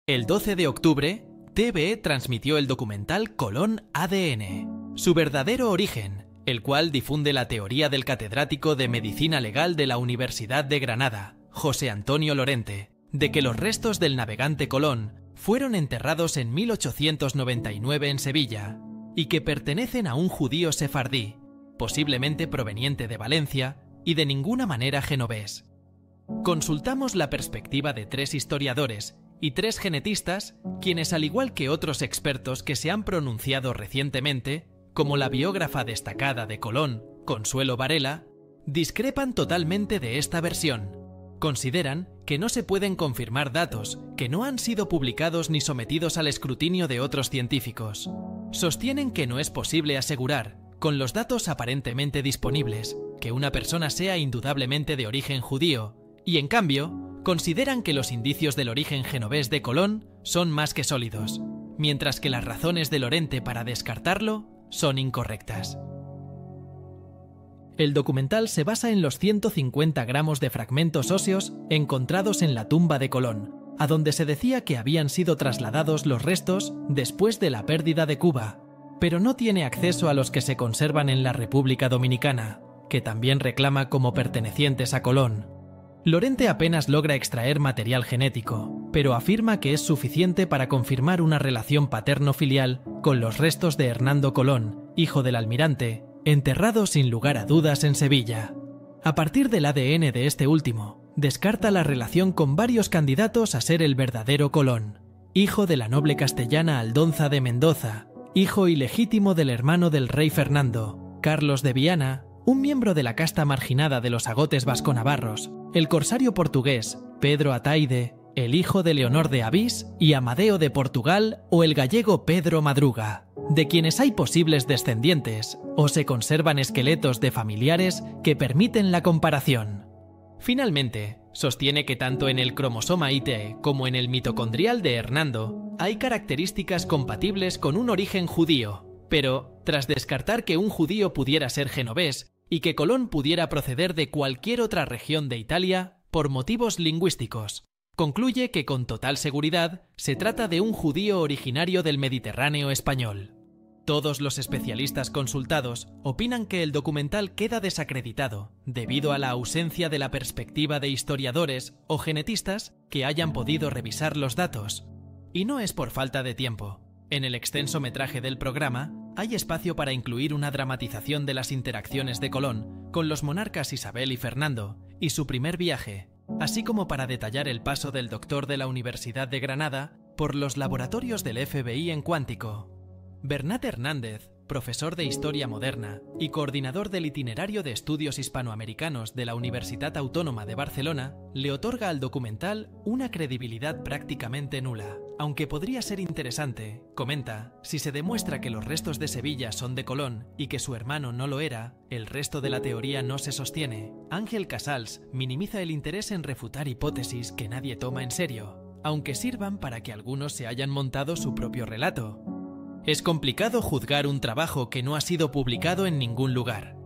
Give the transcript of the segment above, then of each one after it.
El 12 de octubre, TVE transmitió el documental Colón ADN, su verdadero origen, el cual difunde la teoría del catedrático de Medicina Legal de la Universidad de Granada, José Antonio Lorente, de que los restos del navegante Colón fueron enterrados en 1899 en Sevilla y que pertenecen a un judío sefardí, posiblemente proveniente de Valencia y de ninguna manera genovés. Consultamos la perspectiva de 3 historiadores y 3 genetistas, quienes, al igual que otros expertos que se han pronunciado recientemente, como la biógrafa destacada de Colón, Consuelo Varela, discrepan totalmente de esta versión. Consideran que no se pueden confirmar datos que no han sido publicados ni sometidos al escrutinio de otros científicos. Sostienen que no es posible asegurar, con los datos aparentemente disponibles, que una persona sea indudablemente de origen judío, y en cambio, consideran que los indicios del origen genovés de Colón son más que sólidos, mientras que las razones de Lorente para descartarlo son incorrectas. El documental se basa en los 150 gramos de fragmentos óseos encontrados en la tumba de Colón, a donde se decía que habían sido trasladados los restos después de la pérdida de Cuba, pero no tiene acceso a los que se conservan en la República Dominicana, que también reclama como pertenecientes a Colón. Lorente apenas logra extraer material genético, pero afirma que es suficiente para confirmar una relación paterno-filial con los restos de Hernando Colón, hijo del almirante, enterrado sin lugar a dudas en Sevilla. A partir del ADN de este último, descarta la relación con varios candidatos a ser el verdadero Colón, hijo de la noble castellana Aldonza de Mendoza, hijo ilegítimo del hermano del rey Fernando, Carlos de Viana, un miembro de la casta marginada de los agotes vasconavarros, el corsario portugués Pedro Ataide, el hijo de Leonor de Avís y Amadeo de Portugal o el gallego Pedro Madruga, de quienes hay posibles descendientes o se conservan esqueletos de familiares que permiten la comparación. Finalmente, sostiene que tanto en el cromosoma Y como en el mitocondrial de Hernando hay características compatibles con un origen judío, pero, tras descartar que un judío pudiera ser genovés y que Colón pudiera proceder de cualquier otra región de Italia por motivos lingüísticos, concluye que con total seguridad se trata de un judío originario del Mediterráneo español. Todos los especialistas consultados opinan que el documental queda desacreditado debido a la ausencia de la perspectiva de historiadores o genetistas que hayan podido revisar los datos. Y no es por falta de tiempo. En el extenso metraje del programa hay espacio para incluir una dramatización de las interacciones de Colón con los monarcas Isabel y Fernando y su primer viaje, así como para detallar el paso del doctor de la Universidad de Granada por los laboratorios del FBI en Cuántico. Bernat Hernández, profesor de Historia Moderna y coordinador del Itinerario de Estudios Hispanoamericanos de la Universidad Autónoma de Barcelona, le otorga al documental una credibilidad prácticamente nula. Aunque podría ser interesante, comenta, si se demuestra que los restos de Sevilla son de Colón y que su hermano no lo era, el resto de la teoría no se sostiene. Ángel Casals minimiza el interés en refutar hipótesis que nadie toma en serio, aunque sirvan para que algunos se hayan montado su propio relato. Es complicado juzgar un trabajo que no ha sido publicado en ningún lugar.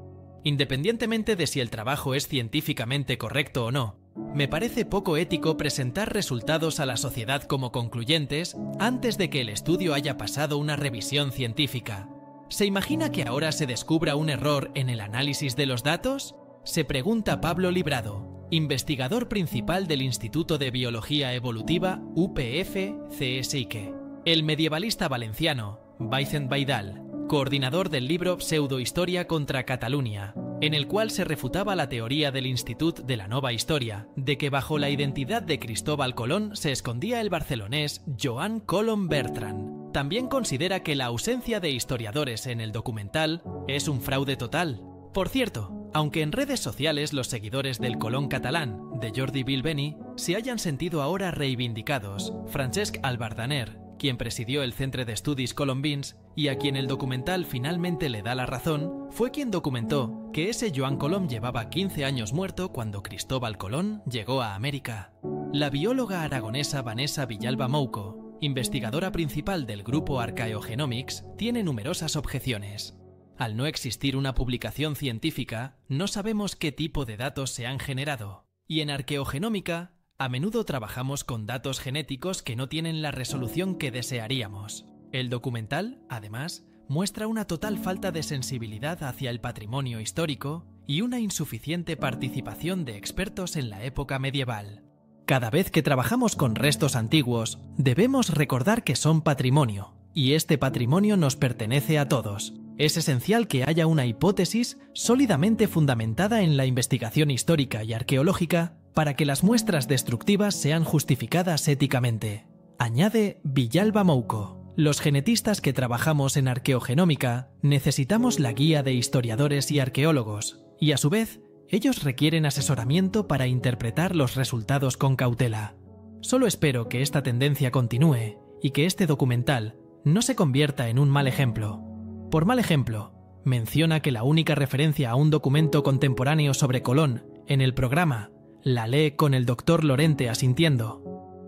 Independientemente de si el trabajo es científicamente correcto o no, me parece poco ético presentar resultados a la sociedad como concluyentes antes de que el estudio haya pasado una revisión científica. ¿Se imagina que ahora se descubra un error en el análisis de los datos? Se pregunta Pablo Librado, investigador principal del Instituto de Biología Evolutiva UPF-CSIC. El medievalista valenciano Vicent Baidal, coordinador del libro Pseudohistoria contra Catalunya, en el cual se refutaba la teoría del Institut de la Nova Historia, de que bajo la identidad de Cristóbal Colón se escondía el barcelonés Joan Colom Bertran. También considera que la ausencia de historiadores en el documental es un fraude total. Por cierto, aunque en redes sociales los seguidores del Colón catalán, de Jordi Bilbeni, se hayan sentido ahora reivindicados, Francesc Albardaner, quien presidió el Centre d'Estudis Colombins y a quien el documental finalmente le da la razón, fue quien documentó que ese Joan Colom llevaba 15 años muerto cuando Cristóbal Colón llegó a América. La bióloga aragonesa Vanessa Villalba Mouco, investigadora principal del grupo Archaeogenomics, tiene numerosas objeciones. Al no existir una publicación científica, no sabemos qué tipo de datos se han generado. Y en arqueogenómica A menudo trabajamos con datos genéticos que no tienen la resolución que desearíamos. El documental, además, muestra una total falta de sensibilidad hacia el patrimonio histórico y una insuficiente participación de expertos en la época medieval. Cada vez que trabajamos con restos antiguos, debemos recordar que son patrimonio, y este patrimonio nos pertenece a todos. Es esencial que haya una hipótesis sólidamente fundamentada en la investigación histórica y arqueológica para que las muestras destructivas sean justificadas éticamente. Añade Villalba Mouco. Los genetistas que trabajamos en arqueogenómica necesitamos la guía de historiadores y arqueólogos, y a su vez, ellos requieren asesoramiento para interpretar los resultados con cautela. Solo espero que esta tendencia continúe y que este documental no se convierta en un mal ejemplo. Por mal ejemplo, menciona que la única referencia a un documento contemporáneo sobre Colón en el programa la lee con el doctor Lorente asintiendo.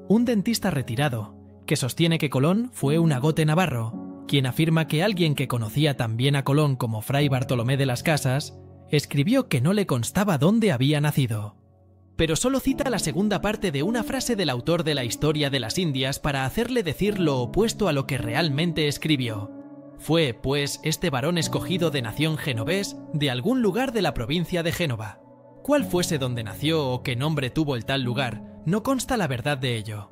Un dentista retirado que sostiene que Colón fue un agote navarro, quien afirma que alguien que conocía tan bien a Colón como Fray Bartolomé de las Casas escribió que no le constaba dónde había nacido. Pero solo cita la segunda parte de una frase del autor de la Historia de las Indias para hacerle decir lo opuesto a lo que realmente escribió. Fue, pues, este varón escogido de nación genovés de algún lugar de la provincia de Génova. Cuál fuese donde nació o qué nombre tuvo el tal lugar, no consta la verdad de ello.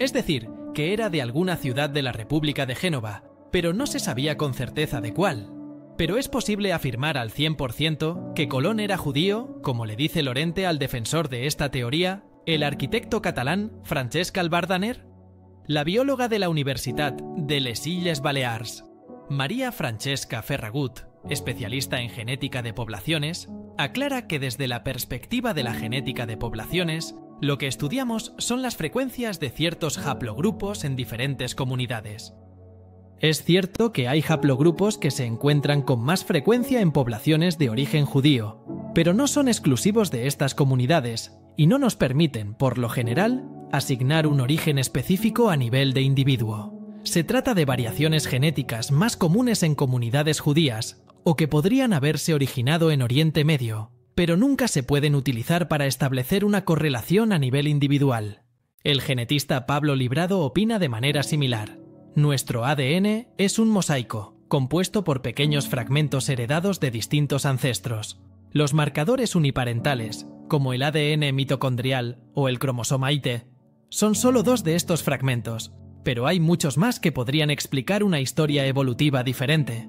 Es decir, que era de alguna ciudad de la República de Génova, pero no se sabía con certeza de cuál. Pero es posible afirmar al 100% que Colón era judío, como le dice Lorente al defensor de esta teoría, el arquitecto catalán Francesc Albardaner. La bióloga de la Universitat de les Illes Balears, María Francesca Ferragut, especialista en genética de poblaciones, aclara que desde la perspectiva de la genética de poblaciones, lo que estudiamos son las frecuencias de ciertos haplogrupos en diferentes comunidades. Es cierto que hay haplogrupos que se encuentran con más frecuencia en poblaciones de origen judío, pero no son exclusivos de estas comunidades y no nos permiten, por lo general, asignar un origen específico a nivel de individuo. Se trata de variaciones genéticas más comunes en comunidades judías o que podrían haberse originado en Oriente Medio, pero nunca se pueden utilizar para establecer una correlación a nivel individual. El genetista Pablo Librado opina de manera similar. Nuestro ADN es un mosaico, compuesto por pequeños fragmentos heredados de distintos ancestros. Los marcadores uniparentales, como el ADN mitocondrial o el cromosoma Y, son solo dos de estos fragmentos, pero hay muchos más que podrían explicar una historia evolutiva diferente.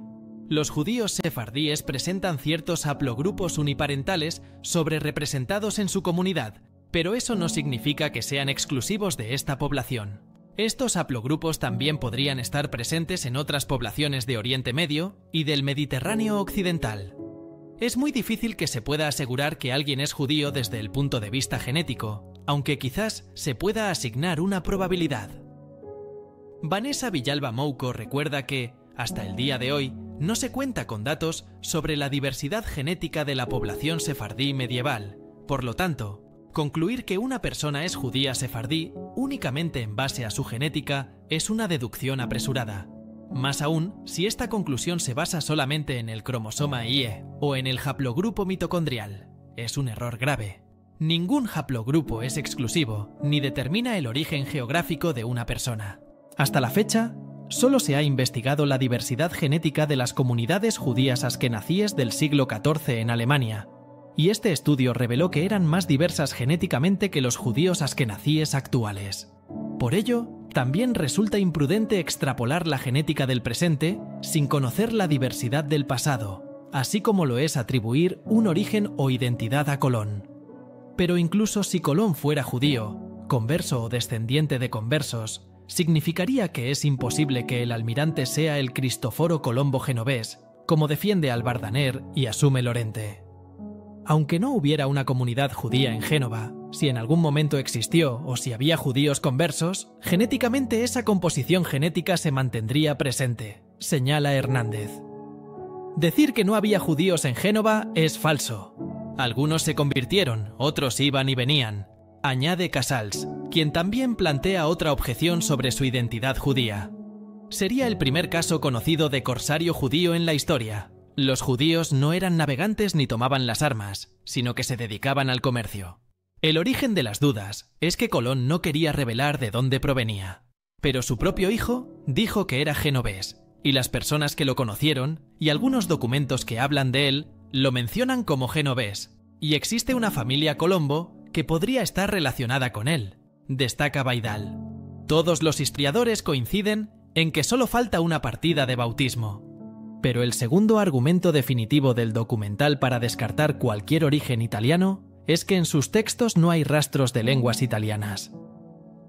Los judíos sefardíes presentan ciertos haplogrupos uniparentales sobrerepresentados en su comunidad, pero eso no significa que sean exclusivos de esta población. Estos haplogrupos también podrían estar presentes en otras poblaciones de Oriente Medio y del Mediterráneo occidental. Es muy difícil que se pueda asegurar que alguien es judío desde el punto de vista genético, aunque quizás se pueda asignar una probabilidad. Vanessa Villalba Mouco recuerda que, hasta el día de hoy, no se cuenta con datos sobre la diversidad genética de la población sefardí medieval. Por lo tanto, concluir que una persona es judía sefardí únicamente en base a su genética es una deducción apresurada. Más aún, si esta conclusión se basa solamente en el cromosoma Y o en el haplogrupo mitocondrial, es un error grave. Ningún haplogrupo es exclusivo ni determina el origen geográfico de una persona. Hasta la fecha, solo se ha investigado la diversidad genética de las comunidades judías askenazíes del siglo XIV en Alemania, y este estudio reveló que eran más diversas genéticamente que los judíos askenazíes actuales. Por ello, también resulta imprudente extrapolar la genética del presente sin conocer la diversidad del pasado, así como lo es atribuir un origen o identidad a Colón. Pero incluso si Colón fuera judío, converso o descendiente de conversos, significaría que es imposible que el almirante sea el Cristoforo Colombo genovés, como defiende Albardaner y asume Lorente. Aunque no hubiera una comunidad judía en Génova, si en algún momento existió o si había judíos conversos, genéticamente esa composición genética se mantendría presente, señala Hernández. Decir que no había judíos en Génova es falso. Algunos se convirtieron, otros iban y venían, añade Casals, quien también plantea otra objeción sobre su identidad judía. Sería el primer caso conocido de corsario judío en la historia. Los judíos no eran navegantes ni tomaban las armas, sino que se dedicaban al comercio. El origen de las dudas es que Colón no quería revelar de dónde provenía, pero su propio hijo dijo que era genovés, y las personas que lo conocieron y algunos documentos que hablan de él lo mencionan como genovés, y existe una familia Colombo que podría estar relacionada con él, destaca Baidal. Todos los historiadores coinciden en que solo falta una partida de bautismo. Pero el segundo argumento definitivo del documental para descartar cualquier origen italiano es que en sus textos no hay rastros de lenguas italianas.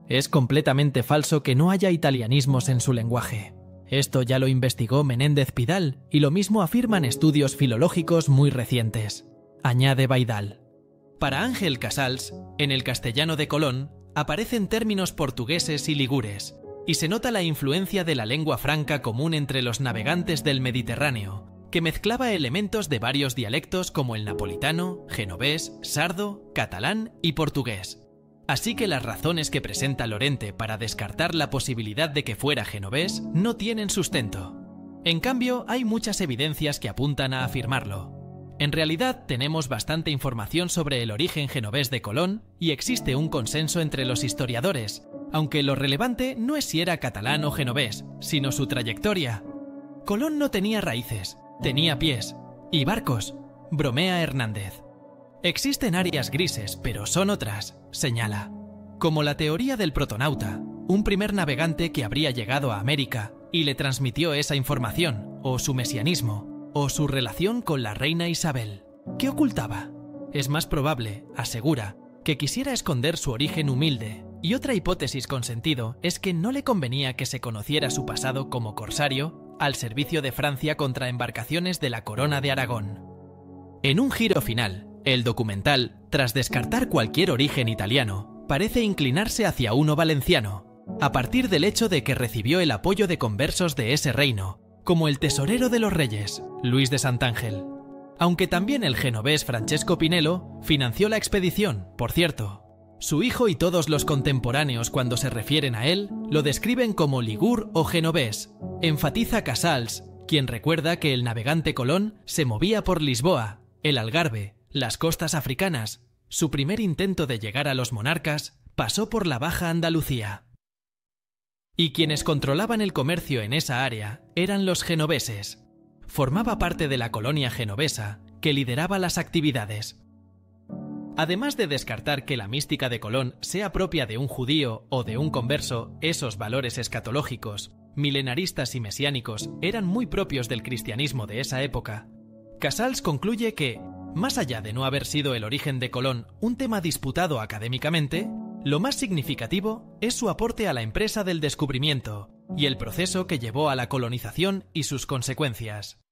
Es completamente falso que no haya italianismos en su lenguaje. Esto ya lo investigó Menéndez Pidal y lo mismo afirman estudios filológicos muy recientes, añade Baidal. Para Ángel Casals, en el castellano de Colón aparecen términos portugueses y ligures, y se nota la influencia de la lengua franca común entre los navegantes del Mediterráneo, que mezclaba elementos de varios dialectos como el napolitano, genovés, sardo, catalán y portugués. Así que las razones que presenta Lorente para descartar la posibilidad de que fuera genovés no tienen sustento. En cambio, hay muchas evidencias que apuntan a afirmarlo. En realidad, tenemos bastante información sobre el origen genovés de Colón y existe un consenso entre los historiadores, aunque lo relevante no es si era catalán o genovés, sino su trayectoria. Colón no tenía raíces, tenía pies y barcos, bromea Hernández. Existen áreas grises, pero son otras, señala. Como la teoría del protonauta, un primer navegante que habría llegado a América y le transmitió esa información, o su mesianismo, o su relación con la reina Isabel. ¿Qué ocultaba? Es más probable, asegura, que quisiera esconder su origen humilde, y otra hipótesis con sentido es que no le convenía que se conociera su pasado como corsario al servicio de Francia contra embarcaciones de la Corona de Aragón. En un giro final, el documental, tras descartar cualquier origen italiano, parece inclinarse hacia uno valenciano, a partir del hecho de que recibió el apoyo de conversos de ese reino, como el tesorero de los reyes, Luis de Santángel. Aunque también el genovés Francesco Pinello financió la expedición, por cierto. Su hijo y todos los contemporáneos cuando se refieren a él, lo describen como ligur o genovés, enfatiza Casals, quien recuerda que el navegante Colón se movía por Lisboa, el Algarve, las costas africanas. Su primer intento de llegar a los monarcas pasó por la Baja Andalucía. Y quienes controlaban el comercio en esa área eran los genoveses. Formaba parte de la colonia genovesa que lideraba las actividades. Además de descartar que la mística de Colón sea propia de un judío o de un converso, esos valores escatológicos, milenaristas y mesiánicos eran muy propios del cristianismo de esa época. Casals concluye que, más allá de no haber sido el origen de Colón un tema disputado académicamente, lo más significativo es su aporte a la empresa del descubrimiento y el proceso que llevó a la colonización y sus consecuencias.